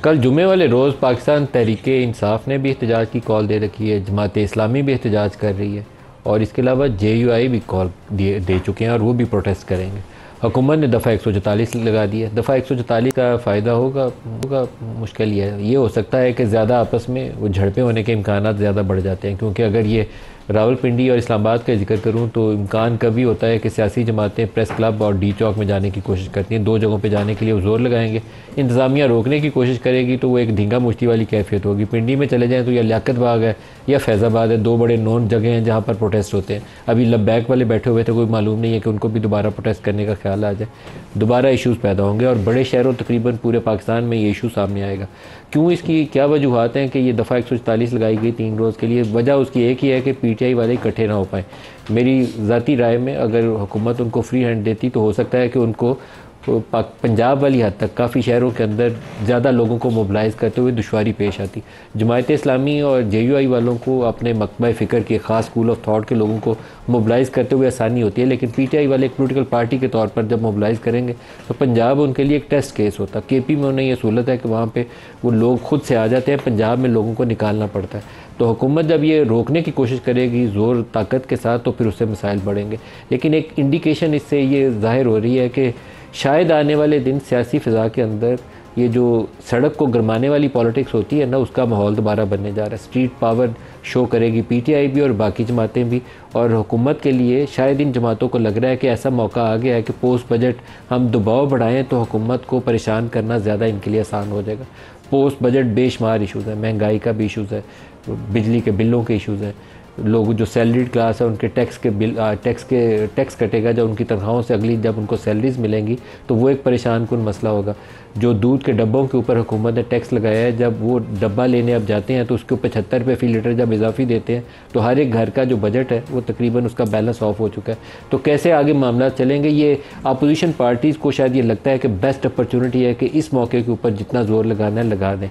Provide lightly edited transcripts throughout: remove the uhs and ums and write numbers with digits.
कल जुमे वाले रोज़ पाकिस्तान तहरीक-ए-इंसाफ ने भी एहतजाज की कॉल दे रखी है, जमात-ए-इस्लामी भी एहतजाज कर रही है और इसके अलावा JUI भी कॉल दे चुके हैं और वो भी प्रोटेस्ट करेंगे। हुकूमत ने दफ़ा 144 लगा दी है। दफ़ा 144 का फ़ायदा होगा मुश्किल ये हो सकता है कि ज़्यादा आपस में वो झड़पें होने के इम्कानात ज़्यादा बढ़ जाते हैं, क्योंकि अगर ये रावलपिंडी और इस्लामाबाद का जिक्र करूँ तो इम्कान कभी होता है कि सियासी जमातें प्रेस क्लब और डी चौक में जाने की कोशिश करती हैं। दो जगहों पे जाने के लिए वो ज़ोर लगाएंगे, इंतज़ामिया रोकने की कोशिश करेगी तो वो एक धींगा मुश्ती वाली कैफियत होगी। पिंडी में चले जाएँ तो या लियाकत बाग है या फैज़ाबाद है, दो बड़े नोन जगह हैं जहाँ पर प्रोटेस्ट होते हैं। अभी लब्बैक वाले बैठे हुए थे, कोई मालूम नहीं है कि उनको भी दोबारा प्रोटेस्ट करने का ख्याल आ जाए, दोबारा इशूज़ पैदा होंगे और बड़े शहरों तकरीबन पूरे पाकिस्तान में ये इशू सामने आएगा। क्यों, इसकी क्या वजूहत हैं कि ये दफ़ा 144 लगाई गई 3 रोज़ के लिए? वजह उसकी एक ही है कि PTI वाले इकट्ठे ना हो पाएँ। मेरी ज़ाती राय में अगर हुकूमत उनको फ्री हैंड देती तो हो सकता है कि उनको पंजाब वाली हद तक काफ़ी शहरों के अंदर ज़्यादा लोगों को मोबिलाइज़ करते हुए दुश्वारी पेश आती। जमात-ए-इस्लामी और JUI वालों को अपने मकबा फ़िक्र के ख़ास स्कूल ऑफ थॉट के लोगों को मोबिलाइज़ करते हुए आसानी होती है, लेकिन PTI वाले एक पोलिटिकल पार्टी के तौर पर जब मोबिलाइज़ करेंगे तो पंजाब उनके लिए एक टेस्ट केस होता। KP में उन्हें यह सहूलत है कि वहाँ पर वो लोग खुद से आ जाते हैं, पंजाब में लोगों को निकालना पड़ता है। तो हुकूमत जब ये रोकने की कोशिश करेगी ज़ोर ताकत के साथ तो फिर उससे मसाइल बढ़ेंगे। लेकिन एक इंडिकेशन इससे ये ज़ाहिर हो रही है कि शायद आने वाले दिन सियासी फ़िज़ा के अंदर ये जो सड़क को गरमाने वाली पॉलिटिक्स होती है ना, उसका माहौल दोबारा बनने जा रहा है। स्ट्रीट पावर शो करेगी PTI भी और बाकी जमातें भी, और हुकूमत के लिए शायद इन जमातों को लग रहा है कि ऐसा मौका आ गया है कि पोस्ट बजट हम दबाव बढ़ाएं तो हुकूमत को परेशान करना ज़्यादा इनके लिए आसान हो जाएगा। पोस्ट बजट बेशुमार इशूज़ हैं, महंगाई का भी इशूज़ है, बिजली के बिलों के इशूज़ हैं, लोग जो सैलरीड क्लास है उनके टैक्स कटेगा जब उनकी तनख्वाहों से, अगली जब उनको सैलरीज मिलेंगी तो वो एक परेशान कुन मसला होगा। जो दूध के डब्बों के ऊपर हुकूमत ने टैक्स लगाया है, जब वो डब्बा लेने अब जाते हैं तो उसके ऊपर 76 रुपये फ़ी लीटर जब इजाफी देते हैं तो हर एक घर का जो बजट है वो तकरीबन उसका बैलेंस ऑफ हो चुका है। तो कैसे आगे मामला चलेंगे, ये अपोजिशन पार्टीज़ को शायद ये लगता है कि बेस्ट अपॉर्चुनिटी है कि इस मौके के ऊपर जितना ज़ोर लगाना है लगा दें।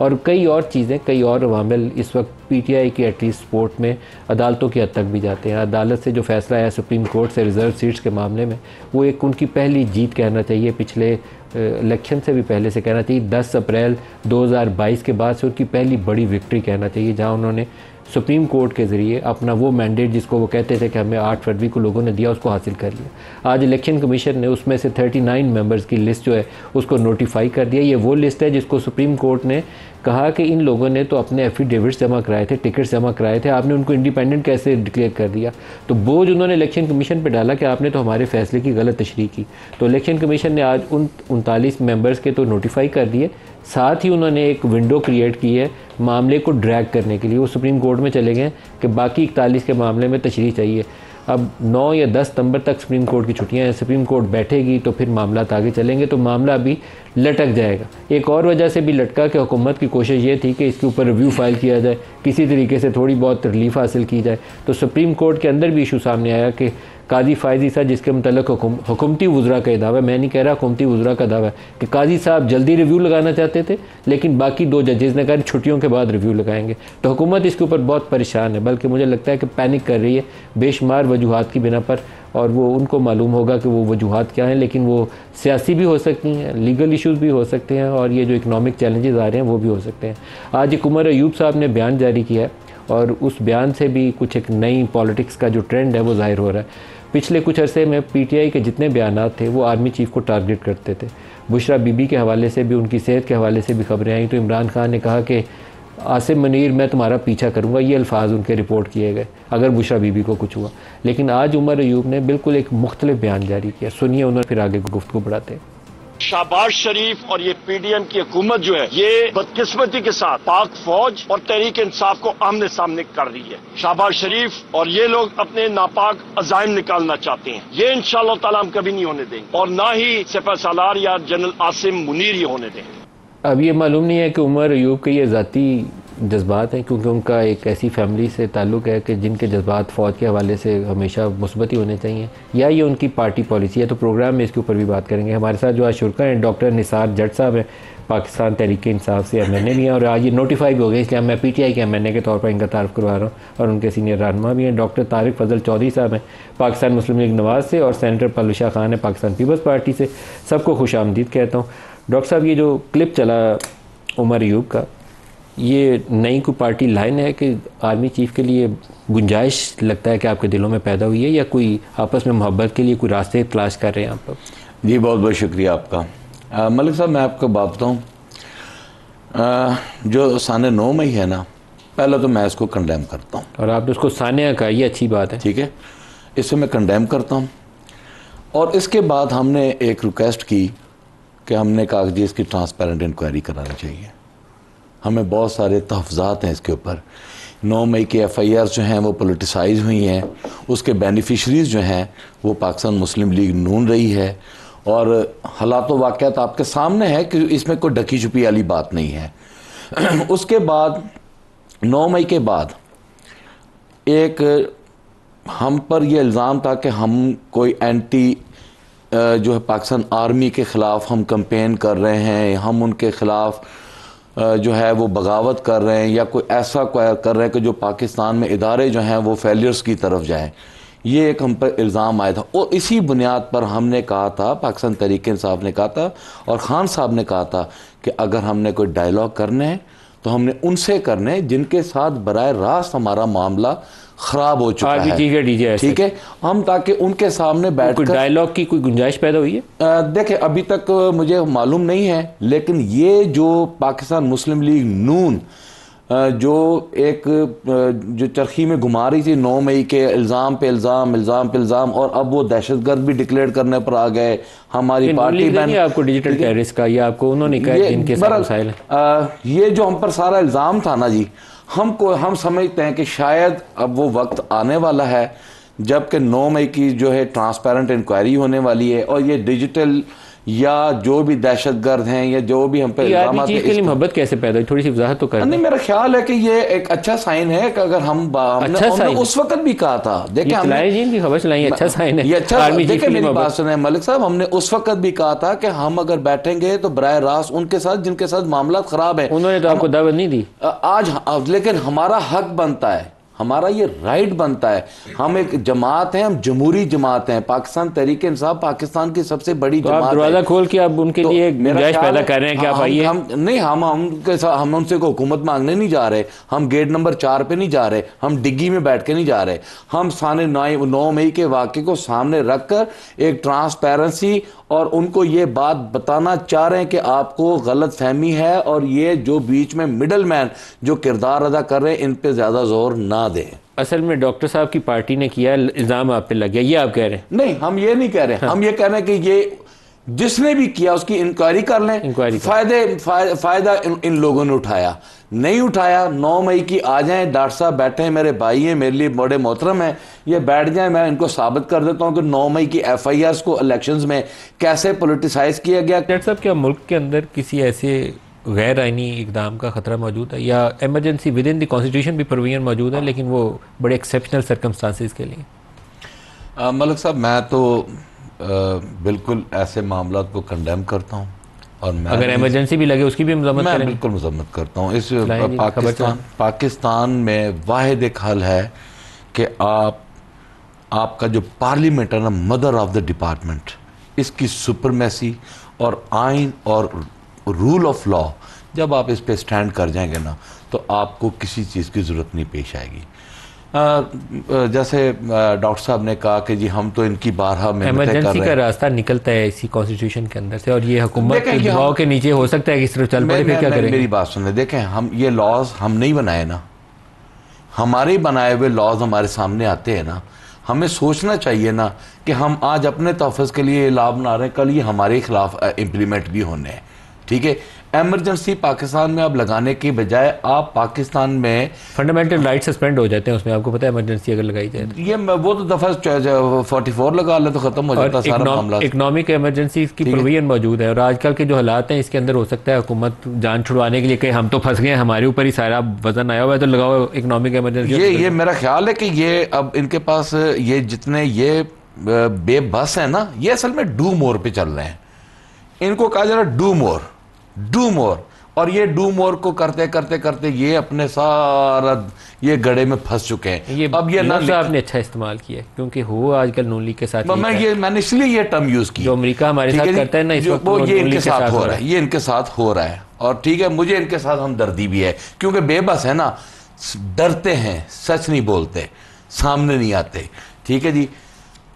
और कई और चीज़ें, कई और अवामिल इस वक्त PTI की एटलीस्ट सपोर्ट में अदालतों की हद तक भी जाते हैं। अदालत से जो फैसला आया सुप्रीम कोर्ट से रिज़र्व सीट्स के मामले में, वो एक उनकी पहली जीत कहना चाहिए। पिछले इलेक्शन से भी पहले से कहना चाहिए, 10 अप्रैल 2022 के बाद से उनकी पहली बड़ी विक्ट्री कहना चाहिए, जहां उन्होंने सुप्रीम कोर्ट के ज़रिए अपना वो मैंडेट जिसको वो कहते थे कि हमें 8 फरवरी को लोगों ने दिया, उसको हासिल कर लिया। आज इलेक्शन कमीशन ने उसमें से 39 मेंबर्स की लिस्ट जो है उसको नोटिफाई कर दिया। ये वो लिस्ट है जिसको सुप्रीम कोर्ट ने कहा कि इन लोगों ने तो अपने एफिडेविट्स जमा कराए थे, टिकट्स जमा कराए थे, आपने उनको इंडिपेंडेंट कैसे डिक्लेयर कर दिया? तो बोझ उन्होंने इलेक्शन कमीशन पर डाला कि आपने तो हमारे फैसले की गलत तशरीह की। तो इलेक्शन कमीशन ने आज उन 39 मेंबर्स के तो नोटिफाई कर दिए, साथ ही उन्होंने एक विंडो क्रिएट की है मामले को ड्रैग करने के लिए। वो सुप्रीम कोर्ट में चले गए कि बाकी 41 के मामले में तशरीह चाहिए। अब 9 या 10 सितंबर तक सुप्रीम कोर्ट की छुट्टियां हैं, सुप्रीम कोर्ट बैठेगी तो फिर मामला आगे चलेंगे, तो मामला अभी लटक जाएगा। एक और वजह से भी लटका कि हुकूमत की कोशिश ये थी कि इसके ऊपर रिव्यू फाइल किया जाए, किसी तरीके से थोड़ी बहुत रिलीफ हासिल की जाए। तो सुप्रीम कोर्ट के अंदर भी इशू सामने आया कि काजी फायजी साहब, जिसके मतलब हुकूमती वज़रा का दावा है, मैं नहीं कह रहा, हुकूमती वज़रा का दावा है कि काजी साहब जल्दी रिव्यू लगाना चाहते थे, लेकिन बाकी 2 जजेज़ ने कहा छुट्टियों के बाद रिव्यू लगाएंगे। तो हुकूमत इसके ऊपर बहुत परेशान है, बल्कि मुझे लगता है कि पैनिक कर रही है बेशुमार वजूहात की बिना पर, और वो उनको मालूम होगा कि वो वजूहात क्या हैं, लेकिन वो सियासी भी हो सकती हैं, लीगल इशूज़ भी हो सकते हैं, और ये जो इकनॉमिक चैलेंजेस आ रहे हैं वो भी हो सकते हैं। आज एक उमर अयूब साहब ने बयान जारी किया है और उस बयान से भी कुछ एक नई पॉलिटिक्स का जो ट्रेंड है वो ज़ाहिर हो रहा है। पिछले कुछ अरसे में PTI के जितने बयानात थे वो आर्मी चीफ को टारगेट करते थे। बुशरा बीबी के हवाले से भी, उनकी सेहत के हवाले से भी खबरें आई तो इमरान खान ने कहा कि आसिम मुनीर मैं तुम्हारा पीछा करूंगा, ये अल्फाज उनके रिपोर्ट किए गए अगर बुशरा बीबी को कुछ हुआ। लेकिन आज उमर अयूब ने बिल्कुल एक मुख्तलिफ बयान जारी किया, सुनिए, उन्होंने फिर आगे गुफ्तगू बढ़ाते हैं। शहबाज शरीफ और ये PDM की हुकूमत जो है ये बदकिस्मती के साथ पाक फौज और तहरीक इंसाफ को आमने सामने कर रही है। शहबाज शरीफ और ये लोग अपने नापाक अजाइम निकालना चाहते हैं, ये इंशाअल्लाह ताला हम कभी नहीं होने देंगे, और ना ही सिपह सालार या जनरल आसिम मुनीर ये होने देंगे। अब ये मालूम नहीं है कि उमर अयूब के ये ज़ाती जज्बात हैं, क्योंकि उनका एक ऐसी फैमिली से ताल्लुक़ है कि जिनके जज्बात फ़ौज के हवाले से हमेशा मुस्बत ही होने चाहिए, या ये उनकी पार्टी पॉलिसी है। तो प्रोग्राम में इसके ऊपर भी बात करेंगे। हमारे साथ जो आज शुरा हैं डॉक्टर निसार जट साहब हैं, पाकिस्तान तहरीक इंसाफ से MNA भी हैं, और आज ये नोटिफाई भी हो गए, इसलिए मैं PTI के MNA के तौर पर इनका तारुफ करवा रहा हूँ, और उनके सीनियर रहनुमा भी हैं। डॉक्टर तारिक फजल चौधरी साहब हैं पाकिस्तान मुस्लिम लीग नवाज़ से, और सेनेटर पलूशा खान है पाकिस्तान पीपल्स पार्टी से। सबको खुश आमदीद कहता हूँ। डॉक्टर साहब, ये जो क्लिप चला उमर अयूब का, ये नई कोई पार्टी लाइन है कि आर्मी चीफ के लिए गुंजाइश लगता है कि आपके दिलों में पैदा हुई है, या कोई आपस में मोहब्बत के लिए कोई रास्ते तलाश कर रहे हैं आप? जी बहुत बहुत शुक्रिया आपका। मलिक साहब, मैं आपको बात बताऊँ, जो साने 9 मई है ना, पहले तो मैं इसको कंडेम करता हूँ। और आपने उसको सानिया का, ये अच्छी बात है, ठीक है, इसे मैं कंडेम करता हूँ। और इसके बाद हमने एक रिक्वेस्ट की कि हमने कहा जी इसकी ट्रांसपेरेंट इंक्वायरी करानी चाहिए। हमें बहुत सारे तहफ़्ज़ात हैं इसके ऊपर। 9 मई के FIR जो हैं वो पोलिटिसाइज हुई हैं, उसके बेनिफिशरीज़ जो हैं वो पाकिस्तान मुस्लिम लीग नून रही है, और हालात व वाक़यात आपके सामने है कि इसमें कोई ढकी छुपी वाली बात नहीं है। उसके बाद 9 मई के बाद एक हम पर यह इल्ज़ाम था कि हम कोई एंटी जो है पाकिस्तान आर्मी के ख़िलाफ़ हम कैंपेन कर रहे हैं, हम उनके ख़िलाफ़ जो है वो बगावत कर रहे हैं, या कोई ऐसा कर रहे हैं कि जो पाकिस्तान में इदारे जो हैं वो फेलियर्स की तरफ जाएं। ये एक हम पर इल्ज़ाम आया था, और इसी बुनियाद पर हमने कहा था, पाकिस्तान तहरीक इंसाफ ने कहा था और खान साहब ने कहा था कि अगर हमने कोई डायलॉग करने हैं तो हमने उनसे करने जिनके साथ बराह रास्त हमारा मामला ख़राब हो चुका है, ठीक है, हम ताकि उनके सामने बैठ कर डायलॉग की कोई गुंजाइश पैदा हुई है। देखें, अभी तक मुझे मालूम नहीं है, लेकिन ये जो पाकिस्तान मुस्लिम लीग नून जो एक जो चरखी में घुमा रही थी 9 मई के इल्ज़ाम पे इल्ज़ाम, और अब वो दहशतगर्द भी डिक्लेयर करने पर आ गए। हमारी पार्टी बैन आपको डिजिटल टेररिस्ट का, या आपको उन्होंने कहा इनके साथ मसाइल है। ये जो हम पर सारा इल्ज़ाम था ना जी, हम समझते हैं कि शायद अब वो वक्त आने वाला है जबकि 9 मई की जो है ट्रांसपेरेंट इंक्वायरी होने वाली है, और ये डिजिटल या जो भी दहशतगर्द हैं या जो भी हम पे इल्जाम के लिए मोहब्बत कैसे पैदा हुई, थोड़ी सी वजाहत तो कर। नहीं, मेरा ख्याल है कि ये एक अच्छा साइन है कि अगर हमने उस वक्त भी कहा था, देखिए हमने खबर चलाई, अच्छा साइन है, ये अच्छा। देखिए मेरी बात सुने मलिक साहब, हमने उस वक्त भी कहा था कि हम अगर बैठेंगे तो बराह रास्त उनके साथ जिनके साथ मामला खराब है। उन्होंने तो आपको दावत नहीं दी आज, लेकिन हमारा हक बनता है, हमारा ये राइट बनता है। हम एक जमात हैं, हम जमहूरी जमात हैं, पाकिस्तान तहरीक इंसाफ पाकिस्तान की सबसे बड़ी तो जमात है। दरवाजा खोल के आप उनके तो लिए गुंजाइश पैदा कर रहे हैं कि आप आइए। हम उनसे को हुकूमत मांगने नहीं जा रहे, हम गेट नंबर 4 पे नहीं जा रहे, हम डिग्गी में बैठ के नहीं जा रहे। हम साने 9 मई के वाक़े को सामने रखकर एक ट्रांसपेरेंसी और उनको ये बात बताना चाह रहे हैं कि आपको गलत फहमी है, और ये जो बीच में मिडल मैन जो किरदार अदा कर रहे हैं इन पे ज़्यादा जोर ना दें। असल में डॉक्टर साहब की पार्टी ने किया, इल्ज़ाम आप पे लग गया, ये आप कह रहे हैं? नहीं, हम ये नहीं कह रहे हैं। हाँ। हम ये कह रहे हैं कि ये जिसने भी किया उसकी इंक्वायरी कर लें। फायदा इन लोगों ने उठाया, नहीं उठाया। 9 मई की आ जाएं, डॉक्टर साहब बैठे हैं, मेरे भाई हैं, मेरे लिए बड़े मोहतरम हैं, ये बैठ जाएं, मैं इनको साबित कर देता हूं कि 9 मई की FIRs को इलेक्शंस में कैसे पॉलिटिसाइज किया गया। डॉक्टर साहब, क्या मुल्क के अंदर किसी ऐसे गैर आइनी इकदाम का खतरा मौजूद है, या emergency with in the constitution भी प्रोविजन मौजूद है लेकिन वो बड़े एक्सेप्शनल सर्कमस्टांसिस के लिए? मलिक साहब, मैं तो बिल्कुल ऐसे मामला को कंडेम करता हूँ, और मैं अगर इमरजेंसी भी लगे उसकी भी मजम्मत करेंगे? मैं बिल्कुल मजम्मत करता हूँ। इस पाकिस्तान में वाहिद एक हल है कि आपका जो पार्लियामेंट है ना, मदर ऑफ द डिपार्टमेंट, इसकी सुपरमेसी और आइन और रूल ऑफ लॉ, जब आप इस पे स्टैंड कर जाएंगे ना तो आपको किसी चीज़ की ज़रूरत नहीं पेश आएगी। जैसे डॉक्टर साहब ने कहा कि जी हम तो इनकी बारहा में इमरजेंसी का रास्ता निकलता है इसी कॉन्स्टिट्यूशन के अंदर से, और ये हुकूमत के दबाव के नीचे हो सकता है कि इस तरह चल पड़े, फिर क्या करेंगे? मेरी बात सुने, देखें, हम ये लॉज हम नहीं बनाए ना, हमारे बनाए हुए लॉज हमारे सामने आते हैं ना। हमें सोचना चाहिए ना कि हम आज अपने तहफ़्फ़ुज़ के लिए लॉ बना रहे हैं, कल ये हमारे खिलाफ इम्प्लीमेंट भी होने हैं, ठीक है। एमरजेंसी पाकिस्तान में अब लगाने की बजाय आप पाकिस्तान में फंडामेंटल राइट सस्पेंड हो जाते हैं उसमें, आपको पता है, इमरजेंसी अगर लगाई जाए तो। ये वो तो दफ़ा 44 लगा ले तो खत्म हो जाता है सारा मामला। इकोनॉमिक इमरजेंसी की प्रोविजन मौजूद है, और आजकल के जो हालात हैं इसके अंदर हो सकता है हुकूमत जान छुड़वाने के लिए कहे हम तो फंस गए, हमारे ऊपर ही सारा वजन आया हुआ है तो लगाओ इकोनॉमिक इमरजेंसी। ये मेरा ख्याल है कि ये अब इनके पास ये जितने ये बेबस है ना, ये असल में डू मोर पे चल रहे हैं। इनको कहा जा रहा है डू मोर, और ये डू मोर को करते करते करते ये अपने सारा ये गड़े में फंस चुके हैं। ये अब ये ना आपने अच्छा इस्तेमाल किया क्योंकि वो आजकल नून लीग के साथ मैंने इसलिए ये टर्म यूज की, जो अमेरिका हमारे साथ करता है ना, इस वक्त वो ये इनके साथ हो रहा है, ये इनके साथ हो रहा है। और ठीक है, मुझे इनके साथ हमदर्दी भी है क्योंकि बेबस है ना, डरते हैं, सच नहीं बोलते, सामने नहीं आते। ठीक है जी,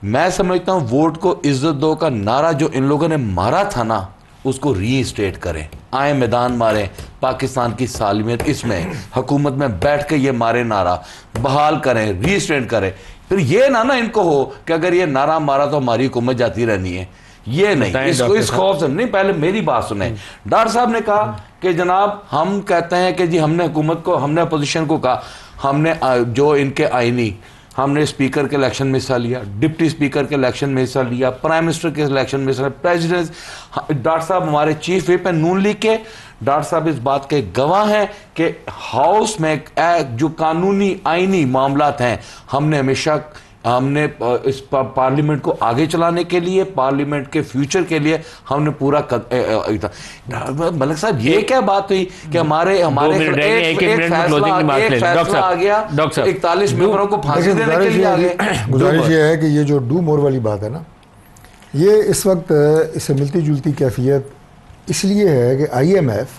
मैं समझता हूं वोट को इज्जत दो का नारा जो इन लोगों ने मारा था ना, उसको रीस्टेट करें, आए मैदान मारें, पाकिस्तान की सालमियत इसमें हुकूमत में बैठ के ये मारे नारा बहाल करें, रीस्टेट करें। फिर ये ना इनको हो कि अगर ये नारा मारा तो हमारी हुकूमत जाती रहनी है, ये नहीं, इसको इस खौफ से नहीं। पहले मेरी बात सुने, डॉक्टर साहब ने कहा कि जनाब हम कहते हैं कि जी हमने हुकूमत को, हमने अपोजिशन को कहा, हमने जो इनके आईनी, हमने स्पीकर के इलेक्शन में हिस्सा लिया, डिप्टी स्पीकर के इलेक्शन में हिस्सा लिया, प्राइम मिनिस्टर के इलेक्शन में हिस्सा लिया, प्रेसिडेंट, डॉक्टर साहब हमारे चीफ व्हिप है नून लीग के, डॉक्टर साहब इस बात के गवाह हैं कि हाउस में जो कानूनी आईनी मामलात हैं, हमने हमेशा इस पार्लियामेंट को आगे चलाने के लिए, पार्लियामेंट के फ्यूचर के लिए हमने पूरा मलिक साहब ये क्या बात हुई कि हमारे एक फैसला आ गया, 41 मेंबरों को फांसी देने के लिए आ गए। गुजारिश ये है कि ये जो डू मोर वाली बात है ना, ये इस वक्त इससे मिलती जुलती कैफियत इसलिए है कि IMF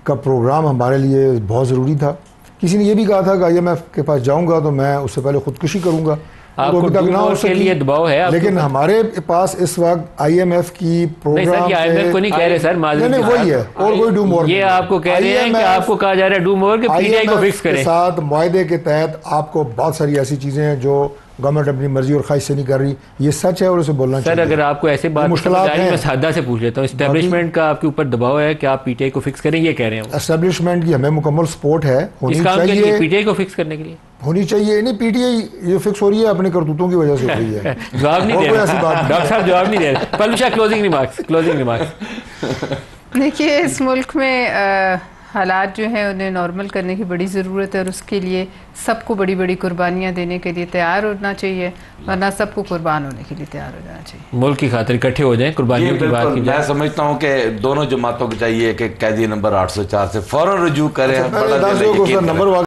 का प्रोग्राम हमारे लिए बहुत ज़रूरी था। किसी ने ये भी कहा था कि IMF के पास जाऊंगा तो मैं उससे पहले खुदकुशी करूंगा, आपको के लिए दबाव है, लेकिन हमारे पास इस वक्त IMF की प्रोग्राम IMF को नहीं कह रहे सर, नहीं वही है, और कोई डू मोर, ये आपको कह रहे हैं कि आपको कहा जा रहा है डू मोर के PTI को फिक्स करें। साथ मुआहदे के तहत आपको बहुत सारी ऐसी चीजें हैं जो गवर्नमेंट अपनी मर्जी और ख्वाहिश से नहीं कर रही, ये सच है और उसे बोलना चाहिए। सर अगर आपको ऐसे बात मुश्किलात है, मैं सादा से पूछ लेता हूँ, एस्टेब्लिशमेंट का आपके ऊपर दबाव है कि आप PTI को फिक्स करें, ये कह रहे हैं? एस्टेब्लिशमेंट की हमें मुकम्मल सपोर्ट है, होनी चाहिए PTI को फिक्स करने के लिए, होनी चाहिए। नहीं, PTI ये फिक्स हो रही है अपने करतूतों की वजह से हो रही है। जवाब नहीं दे रहे डॉक्टर साहब, जवाब नहीं दे रहे। पलूषा क्लोजिंग रिमार्क्स। देखिए, इस मुल्क में हालात जो हैं उन्हें नॉर्मल करने की बड़ी ज़रूरत है और उसके लिए सबको बड़ी बड़ी कुर्बानियाँ देने के लिए तैयार होना चाहिए, वरना सबको कुर्बान होने के लिए तैयार हो जाना चाहिए। मुल्क की खातिर इकट्ठे हो जाएं, कुर्बानियों की बात की जाए। मैं समझता हूँ कि दोनों जमातों को चाहिए कि कैदी नंबर 804 से फौरन रुजू करें।